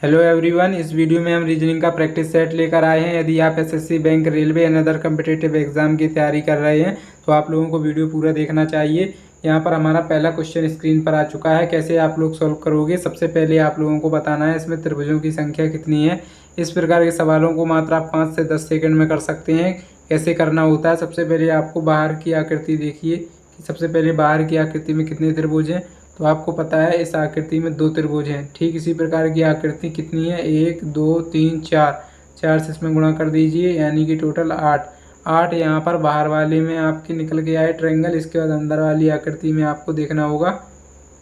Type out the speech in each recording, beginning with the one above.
Hello everyone, इस video में हम रीजनिंग का प्रैक्टिस सेट लेकर आए हैं। यदि आप SSC bank, railway and other competitive exam की तैयारी कर रहे हैं तो आप लोगों को वीडियो पूरा देखना चाहिए। यहाँ पर हमारा पहला क्वेश्चन स्क्रीन पर आ चुका है। कैसे आप लोग सॉल्व करोगे, सबसे पहले आप लोगों को बताना है इसमें त्रिभुजों की संख्या कितनी है। इस प्रकार के सवालों को मात्र आप 5 से 10 सेकंड में कर सकते हैं। कैसे करना होता है, सबसे पहले आपको बाहर की आकृति देखिए कि सबसे पहले बाहर की आकृति में कितने त्रिभुज हैं। तो आपको पता है इस आकृति में 2 त्रिभुज हैं। ठीक इसी प्रकार की आकृति कितनी है, 1 2 3 4, 4 से इसमें गुणा कर दीजिए, यानी कि टोटल 8 यहाँ पर बाहर वाले में आपके निकल के आए ट्रायंगल। इसके बाद अंदर वाली आकृति में आपको देखना होगा।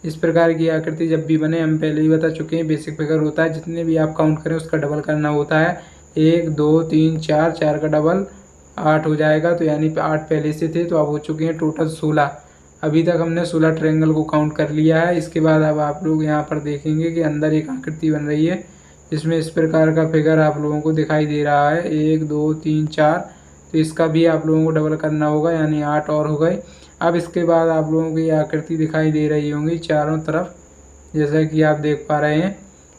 इस प्रकार की आकृति जब भी बने, हम पहले ही बता चुके हैं, बेसिक फिगर होता है, जितने भी आप काउंट करें उसका डबल करना होता है। 1 2 3 4, 4 का डबल 8 हो जाएगा। तो यानी 8 पहले से थे, तो अब हो चुके हैं टोटल 16। अभी तक हमने 16 ट्रायंगल को काउंट कर लिया है। इसके बाद अब आप लोग यहाँ पर देखेंगे कि अंदर एक आकृति बन रही है, जिसमें इस प्रकार का फिगर आप लोगों को दिखाई दे रहा है, 1 2 3 4। तो इसका भी आप लोगों को डबल करना होगा, यानी 8 और हो गए। अब इसके बाद आप लोगों को ये आकृति दिखाई दे रही होंगी चारों तरफ, जैसा कि आप देख पा रहे हैं।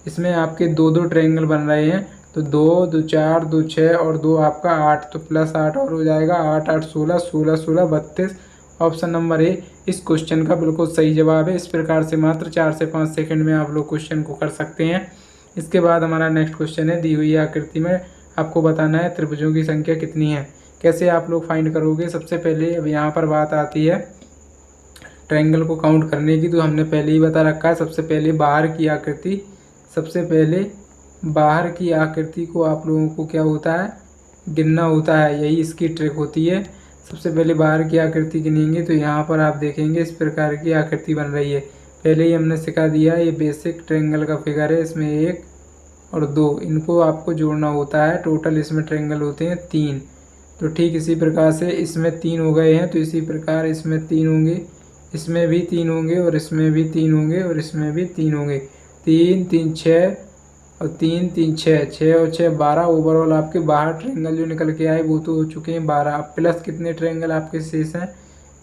इसमें आपके 2 ट्रायंगल बन रहे हैं, तो 2 2 4 2 6 और 2 आपका 8, तो प्लस 8 और हो जाएगा। 8 8 16, 16 16 32। ऑप्शन नंबर ए इस क्वेश्चन का बिल्कुल सही जवाब है। इस प्रकार से मात्र 4 से 5 सेकंड में आप लोग क्वेश्चन को कर सकते हैं। इसके बाद हमारा नेक्स्ट क्वेश्चन है, दी हुई आकृति में आपको बताना है त्रिभुजों की संख्या कितनी है। कैसे आप लोग फाइंड करोगे, सबसे पहले अब यहाँ पर बात आती है ट्रायंगल को काउंट करने की। तो हमने पहले ही बता रखा है, सबसे पहले बाहर की आकृति को आप लोगों को क्या होता है, गिनना होता है। यही इसकी ट्रिक होती है। सबसे पहले बाहर की आकृति गिनेंगे, तो यहाँ पर आप देखेंगे इस प्रकार की आकृति बन रही है। पहले ही हमने सिखा दिया, ये बेसिक ट्रायंगल का फिगर है। इसमें 1 और 2 इनको आपको जोड़ना होता है। टोटल इसमें ट्रायंगल होते हैं 3। तो ठीक इसी प्रकार से इसमें 3 हो गए हैं, तो इसी प्रकार इसमें 3 होंगे, इसमें भी 3 होंगे, और इसमें भी 3 होंगे, और इसमें भी 3 होंगे। 3 3 6 और 3 3 6, 6 और 6 12। ओवरऑल आपके बाहर ट्रायंगल जो निकल के आए वो तो हो चुके हैं 12। अब प्लस कितने ट्रायंगल आपके शेष हैं।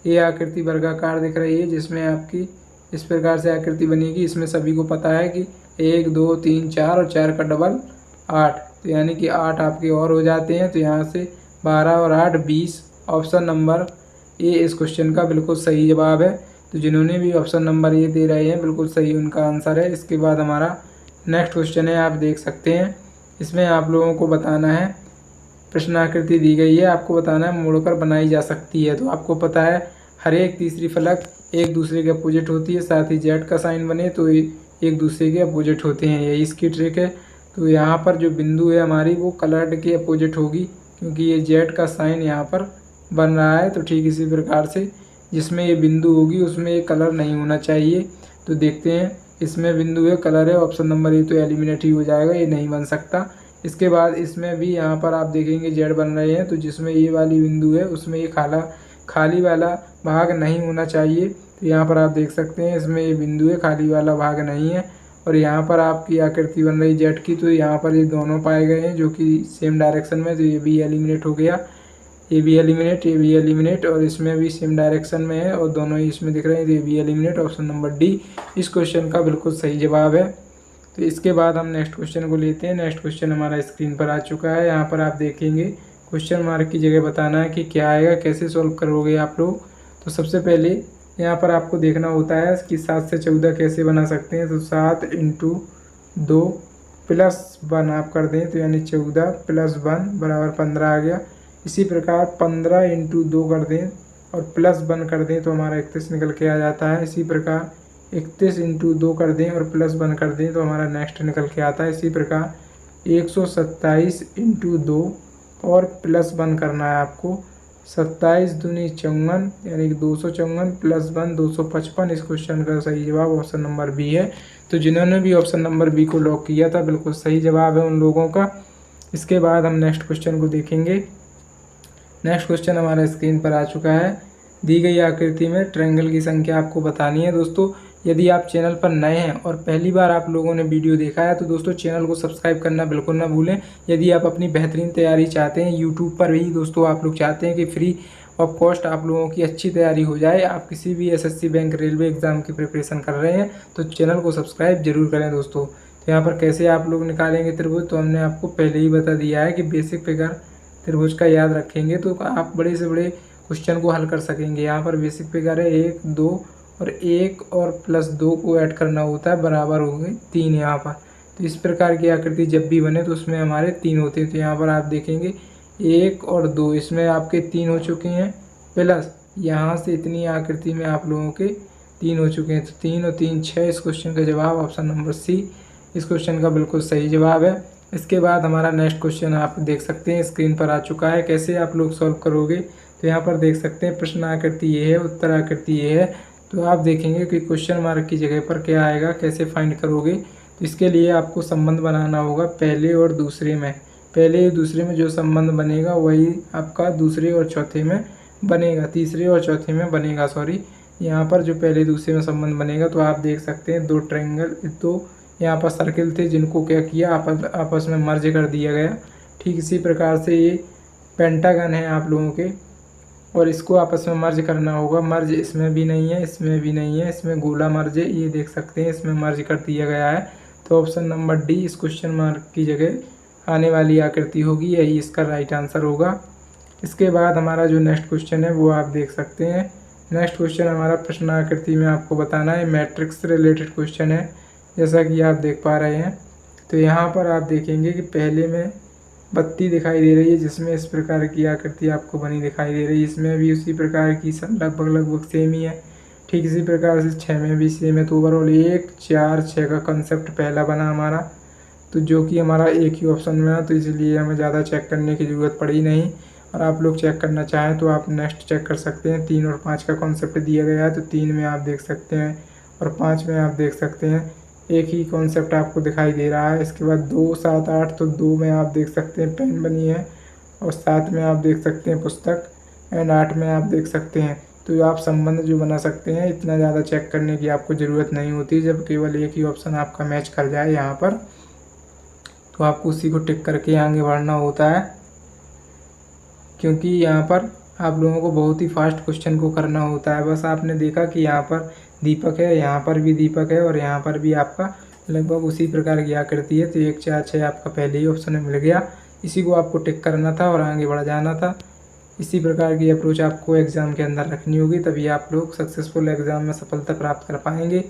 ये आकृति वर्गाकार दिख रही है, जिसमें आपकी इस प्रकार से आकृति बनेगी। इसमें सभी को पता है कि 1 2 3 4 और 4 का डबल 8, तो यानी कि 8 आपके और हो जाते हैं। तो यहाँ से 12 और 8 20। ऑप्शन नंबर ए इस क्वेश्चन का बिल्कुल सही जवाब है। तो जिन्होंने भी ऑप्शन नंबर ए दे रहे हैं, बिल्कुल सही उनका आंसर है। इसके बाद हमारा नेक्स्ट क्वेश्चन है, आप देख सकते हैं। इसमें आप लोगों को बताना है, प्रश्नाकृति दी गई है, आपको बताना है मोड़कर बनाई जा सकती है। तो आपको पता है हर एक तीसरी फलक एक दूसरे के अपोजिट होती है, साथ ही जेड का साइन बने तो एक दूसरे के अपोजिट होते हैं। यही इसकी ट्रिक है। तो यहाँ पर जो बिंदु है हमारी, वो कलर्ड के अपोजिट होगी, क्योंकि ये जेड का साइन यहाँ पर बन रहा है। तो ठीक इसी प्रकार से जिसमें ये बिंदु होगी उसमें ये कलर नहीं होना चाहिए। तो देखते हैं, इसमें बिंदु है, कलर है, ऑप्शन नंबर ए तो एलिमिनेट ही हो जाएगा, ये नहीं बन सकता। इसके बाद इसमें भी यहाँ पर आप देखेंगे जेड बन रहे हैं, तो जिसमें ये वाली बिंदु है उसमें ये खाली वाला भाग नहीं होना चाहिए। तो यहाँ पर आप देख सकते हैं इसमें ये बिंदु है, खाली वाला भाग नहीं है। और यहाँ पर आपकी आकृति बन रही जेड की, तो यहाँ पर ये दोनों पाए गए हैं जो कि सेम डायरेक्शन में, तो ये भी एलिमिनेट हो गया। ये भी एलिमिनेट, और इसमें भी सेम डायरेक्शन में है और दोनों ही इसमें दिख रहे हैं, तो ये भी एलिमिनेट। ऑप्शन नंबर डी इस क्वेश्चन का बिल्कुल सही जवाब है। तो इसके बाद हम नेक्स्ट क्वेश्चन को लेते हैं। नेक्स्ट क्वेश्चन हमारा स्क्रीन पर आ चुका है। यहाँ पर आप देखेंगे क्वेश्चन मार्क की जगह बताना है कि क्या आएगा, कैसे सॉल्व करोगे आप लोग। तो सबसे पहले यहाँ पर आपको देखना होता है कि 7 से 14 कैसे बना सकते हैं। तो 7 × 2 + 1 आप कर दें, तो यानी 14 + 1 बराबर 15 आ गया। इसी प्रकार 15 × 2 कर दें और +1 कर दें, तो हमारा 31 निकल के आ जाता है। इसी प्रकार 31 × 2 कर दें और +1 कर दें, तो हमारा नेक्स्ट निकल के आता है। इसी प्रकार 127 × 2 और +1 करना है आपको। 27 दूनी 54, यानी कि 254 +1 255। इस क्वेश्चन का सही जवाब ऑप्शन नंबर बी है। तो जिन्होंने भी ऑप्शन नंबर बी को लॉक किया था, बिल्कुल सही जवाब है उन लोगों का। इसके बाद हम नेक्स्ट क्वेश्चन को देखेंगे। नेक्स्ट क्वेश्चन हमारा स्क्रीन पर आ चुका है। दी गई आकृति में ट्रायंगल की संख्या आपको बतानी है। दोस्तों, यदि आप चैनल पर नए हैं और पहली बार आप लोगों ने वीडियो देखा है, तो दोस्तों चैनल को सब्सक्राइब करना बिल्कुल ना भूलें। यदि आप अपनी बेहतरीन तैयारी चाहते हैं, यूट्यूब पर भी दोस्तों आप लोग चाहते हैं कि फ्री ऑफ कॉस्ट आप लोगों की अच्छी तैयारी हो जाए, आप किसी भी एसएससी बैंक, रेलवे एग्ज़ाम की प्रिपरेशन कर रहे हैं, तो चैनल को सब्सक्राइब जरूर करें दोस्तों। तो यहाँ पर कैसे आप लोग निकालेंगे त्रिभुज, तो हमने आपको पहले ही बता दिया है कि बेसिक फिगर त्रिभुज का याद रखेंगे तो आप बड़े से बड़े क्वेश्चन को हल कर सकेंगे। यहाँ पर बेसिक फिगर है 1 2 और 1 और +2 को ऐड करना होता है, बराबर हो गए 3 यहाँ पर। तो इस प्रकार की आकृति जब भी बने तो उसमें हमारे 3 होते हैं। तो यहाँ पर आप देखेंगे 1 और 2 इसमें आपके 3 हो चुके हैं, प्लस यहाँ से इतनी आकृति में आप लोगों के 3 हो चुके हैं। तो 3 और 3 6। इस क्वेश्चन का जवाब ऑप्शन नंबर सी इस क्वेश्चन का बिल्कुल सही जवाब है। इसके बाद हमारा नेक्स्ट क्वेश्चन आप देख सकते हैं स्क्रीन पर आ चुका है। कैसे आप लोग सॉल्व करोगे, तो यहाँ पर देख सकते हैं प्रश्न आकृति ये है, उत्तर आकृति ये है। तो आप देखेंगे कि क्वेश्चन मार्क की जगह पर क्या आएगा, कैसे फाइंड करोगे। तो इसके लिए आपको संबंध बनाना होगा पहले और दूसरे में। पहले और दूसरे में जो संबंध बनेगा वही आपका दूसरे और चौथे में बनेगा, तीसरे और चौथे में बनेगा, सॉरी। यहाँ पर जो पहले दूसरे में संबंध बनेगा तो आप देख सकते हैं 2 ट्रायंगल, 2 यहाँ पर सर्किल थे जिनको क्या किया आपस में मर्ज कर दिया गया। ठीक इसी प्रकार से ये पेंटागन है आप लोगों के, और इसको आपस में मर्ज करना होगा। मर्ज इसमें भी नहीं है, इसमें भी नहीं है, इसमें गोला मर्ज है, ये देख सकते हैं इसमें मर्ज कर दिया गया है। तो ऑप्शन नंबर डी इस क्वेश्चन मार्क की जगह आने वाली आकृति होगी, यही इसका राइट आंसर होगा। इसके बाद हमारा जो नेक्स्ट क्वेश्चन है वो आप देख सकते हैं। नेक्स्ट क्वेश्चन हमारा प्रश्न आकृति में आपको बताना है, मैट्रिक्स से रिलेटेड क्वेश्चन है, जैसा कि आप देख पा रहे हैं। तो यहाँ पर आप देखेंगे कि पहले में बत्ती दिखाई दे रही है जिसमें इस प्रकार की आकृति आपको बनी दिखाई दे रही है। इसमें भी उसी प्रकार की लगभग सेम ही है। ठीक इसी प्रकार से 6 में भी सेम है। तो ओवरऑल 1 4 6 का कंसेप्ट पहला बना हमारा, तो जो कि हमारा एक ही ऑप्शन में है, तो इसलिए हमें ज़्यादा चेक करने की ज़रूरत पड़ी नहीं। और आप लोग चेक करना चाहें तो आप नेक्स्ट चेक कर सकते हैं। 3 और 5 का कॉन्सेप्ट दिया गया है, तो 3 में आप देख सकते हैं और 5 में आप देख सकते हैं एक ही कॉन्सेप्ट आपको दिखाई दे रहा है। इसके बाद 2 7 8, तो 2 में आप देख सकते हैं पेन बनी है, और 7 में आप देख सकते हैं पुस्तक, एंड 8 में आप देख सकते हैं। तो आप संबंध जो बना सकते हैं, इतना ज़्यादा चेक करने की आपको ज़रूरत नहीं होती। जब केवल एक ही ऑप्शन आपका मैच कर जाए यहाँ पर, तो आपको उसी को टिक करके आगे बढ़ना होता है, क्योंकि यहाँ पर आप लोगों को बहुत ही फास्ट क्वेश्चन को करना होता है। बस आपने देखा कि यहाँ पर दीपक है, यहाँ पर भी दीपक है, और यहाँ पर भी आपका लगभग उसी प्रकार की आकृति है। तो 1 4 6 आपका पहले ही ऑप्शन में मिल गया, इसी को आपको टिक करना था और आगे बढ़ जाना था। इसी प्रकार की अप्रोच आपको एग्ज़ाम के अंदर रखनी होगी, तभी आप लोग सक्सेसफुल एग्ज़ाम में सफलता प्राप्त कर पाएंगे।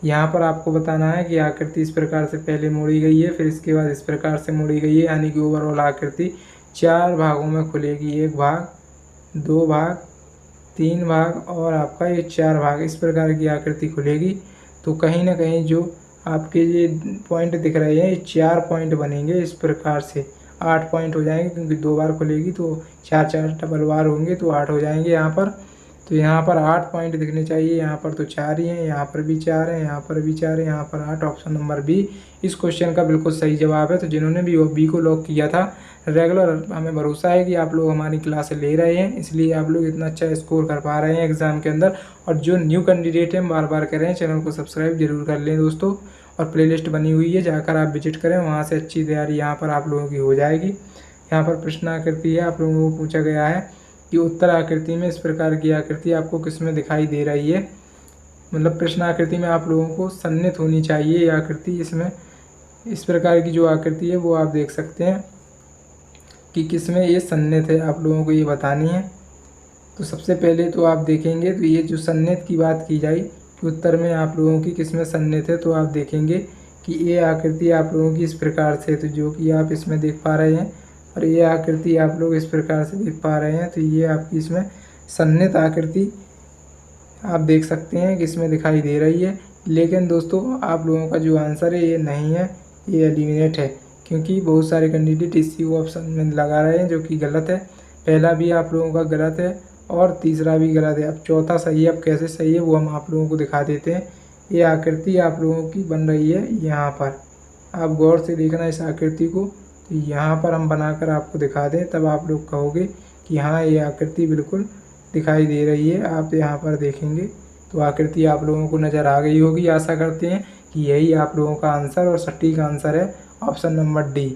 यहाँ पर आपको बताना है कि आकृति इस प्रकार से पहले मोड़ी गई है, फिर इसके बाद इस प्रकार से मोड़ी गई है, यानी कि ओवरऑल आकृति 4 भागों में खुलेगी। 1 भाग, 2 भाग, 3 भाग और आपका ये 4 भाग, इस प्रकार की आकृति खुलेगी। तो कहीं ना कहीं जो आपके ये पॉइंट दिख रहे हैं, ये 4 पॉइंट बनेंगे इस प्रकार से। 8 पॉइंट हो जाएंगे, क्योंकि 2 बार खुलेगी तो 4 4 डबल बार होंगे, तो 8 हो जाएंगे यहाँ पर। तो यहाँ पर 8 पॉइंट दिखने चाहिए, यहाँ पर तो 4 ही हैं, यहाँ पर भी 4 हैं, यहाँ पर भी 4 है, यहाँ पर 8। ऑप्शन नंबर बी इस क्वेश्चन का बिल्कुल सही जवाब है। तो जिन्होंने भी बी को लॉक किया था, रेगुलर हमें भरोसा है कि आप लोग हमारी क्लास ले रहे हैं, इसलिए आप लोग इतना अच्छा स्कोर कर पा रहे हैं एग्ज़ाम के अंदर। और जो न्यू कैंडिडेट हैं, बार बार कह रहे हैं, चैनल को सब्सक्राइब जरूर कर लें दोस्तों। और प्लेलिस्ट बनी हुई है, जाकर आप विजिट करें, वहाँ से अच्छी तैयारी यहाँ पर आप लोगों की हो जाएगी। यहाँ पर प्रश्न आकृति है, आप लोगों को पूछा गया है कि उत्तर आकृति में इस प्रकार की आकृति आपको किस में दिखाई दे रही है। मतलब प्रश्न आकृति में आप लोगों को सन्निहित होनी चाहिए ये आकृति। इसमें इस प्रकार की जो आकृति है वो आप देख सकते हैं कि किस में ये सन्निहित है, आप लोगों को ये बतानी है। तो सबसे पहले तो आप देखेंगे, तो ये जो सन्निहित की बात की जाए कि उत्तर में आप लोगों की किस में सन्निहित है, तो आप देखेंगे कि ये आकृति आप लोगों की इस प्रकार से, तो जो कि आप इसमें देख पा रहे हैं, और ये आकृति आप लोग इस प्रकार से देख पा रहे हैं। तो ये आपकी इसमें सन्निहित आकृति आप देख सकते हैं कि इसमें दिखाई दे रही है। लेकिन दोस्तों आप लोगों का जो आंसर है ये नहीं है, ये एलिमिनेट है, क्योंकि बहुत सारे कैंडिडेट इसी ऑप्शन में लगा रहे हैं, जो कि गलत है। पहला भी आप लोगों का गलत है और तीसरा भी गलत है। अब चौथा सही है, अब कैसे सही है वो हम आप लोगों को दिखा देते हैं। ये आकृति आप लोगों की बन रही है यहाँ पर, आप गौर से देखना इस आकृति को। तो यहाँ पर हम बनाकर आपको दिखा दें, तब आप लोग कहोगे कि हाँ ये आकृति बिल्कुल दिखाई दे रही है। आप यहाँ पर देखेंगे तो आकृति आप लोगों को नज़र आ गई होगी। आशा करते हैं कि यही आप लोगों का आंसर और सटीक आंसर है, ऑप्शन नंबर डी।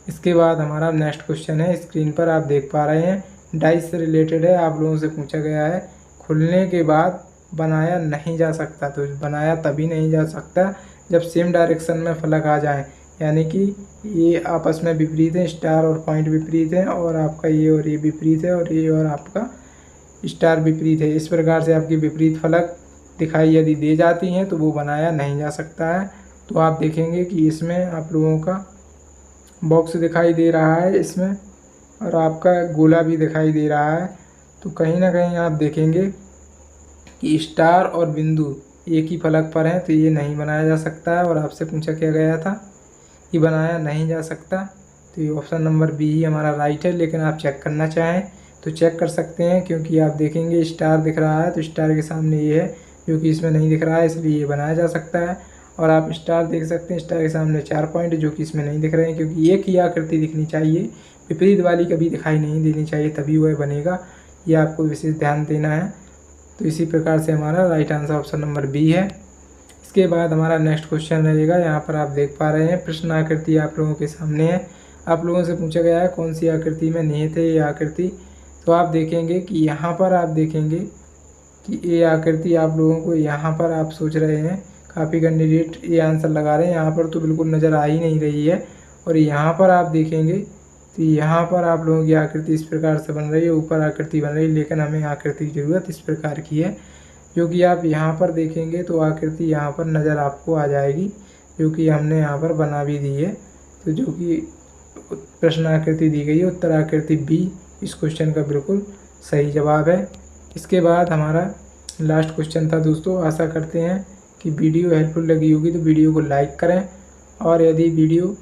इसके बाद हमारा नेक्स्ट क्वेश्चन है, स्क्रीन पर आप देख पा रहे हैं, डाइस से रिलेटेड है। आप लोगों से पूछा गया है खुलने के बाद बनाया नहीं जा सकता, तो बनाया तभी नहीं जा सकता जब सेम डायरेक्शन में फलक आ जाए, यानी कि ये आपस में विपरीत हैं, स्टार और पॉइंट विपरीत हैं, और आपका ये और ये विपरीत है, और ये और आपका स्टार विपरीत है। इस प्रकार से आपकी विपरीत फलक दिखाई यदि दे जाती हैं तो वो बनाया नहीं जा सकता है। तो आप देखेंगे कि इसमें आप लोगों का बॉक्स दिखाई दे रहा है इसमें, और आपका गोला भी दिखाई दे रहा है। तो कहीं ना कहीं आप देखेंगे कि स्टार और बिंदु एक ही फलक पर हैं, तो ये नहीं बनाया जा सकता है। और आपसे पूछा क्या गया था, ये बनाया नहीं जा सकता। तो ये ऑप्शन नंबर बी ही हमारा राइट है। लेकिन आप चेक करना चाहें तो चेक कर सकते हैं, क्योंकि आप देखेंगे स्टार दिख रहा है, तो स्टार के सामने ये है जो कि इसमें नहीं दिख रहा है, इसलिए ये बनाया जा सकता है। और आप स्टार देख सकते हैं, स्टार के सामने 4 पॉइंट जो कि इसमें नहीं दिख रहे हैं, क्योंकि एक ही आकृति दिखनी चाहिए, विपरीत वाली कभी दिखाई नहीं देनी चाहिए, तभी वह बनेगा। ये आपको विशेष ध्यान देना है। तो इसी प्रकार से हमारा right answer option number B है। इसके बाद हमारा नेक्स्ट क्वेश्चन रहेगा, यहाँ पर आप देख पा रहे हैं प्रश्न आकृति आप लोगों के सामने है। आप लोगों से पूछा गया है कौन सी आकृति में निहित है ये आकृति। तो आप देखेंगे कि यहाँ पर आप देखेंगे कि ये आकृति आप लोगों को, यहाँ पर आप सोच रहे हैं, काफ़ी कैंडिडेट ये आंसर लगा रहे हैं, यहाँ पर तो बिल्कुल नज़र आ ही नहीं रही है। और यहाँ पर आप देखेंगे तो यहाँ पर आप लोगों की आकृति इस प्रकार से बन रही है, ऊपर आकृति बन रही है, लेकिन हमें आकृति की ज़रूरत इस प्रकार की है, जो कि आप यहाँ पर देखेंगे तो आकृति यहाँ पर नज़र आपको आ जाएगी, जो कि हमने यहाँ पर बना भी दी है। तो जो कि प्रश्न आकृति दी गई है, उत्तर आकृति बी इस क्वेश्चन का बिल्कुल सही जवाब है। इसके बाद हमारा लास्ट क्वेश्चन था दोस्तों। आशा करते हैं कि वीडियो हेल्पफुल लगी होगी, तो वीडियो को लाइक करें, और यदि वीडियो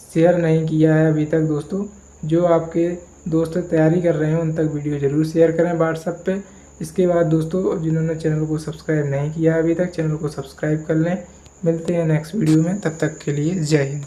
शेयर नहीं किया है अभी तक दोस्तों, जो आपके दोस्त तैयारी कर रहे हैं उन तक वीडियो ज़रूर शेयर करें व्हाट्सएप पे। इसके बाद दोस्तों जिन्होंने चैनल को सब्सक्राइब नहीं किया अभी तक, चैनल को सब्सक्राइब कर लें। मिलते हैं नेक्स्ट वीडियो में, तब तक के लिए जय हिंद।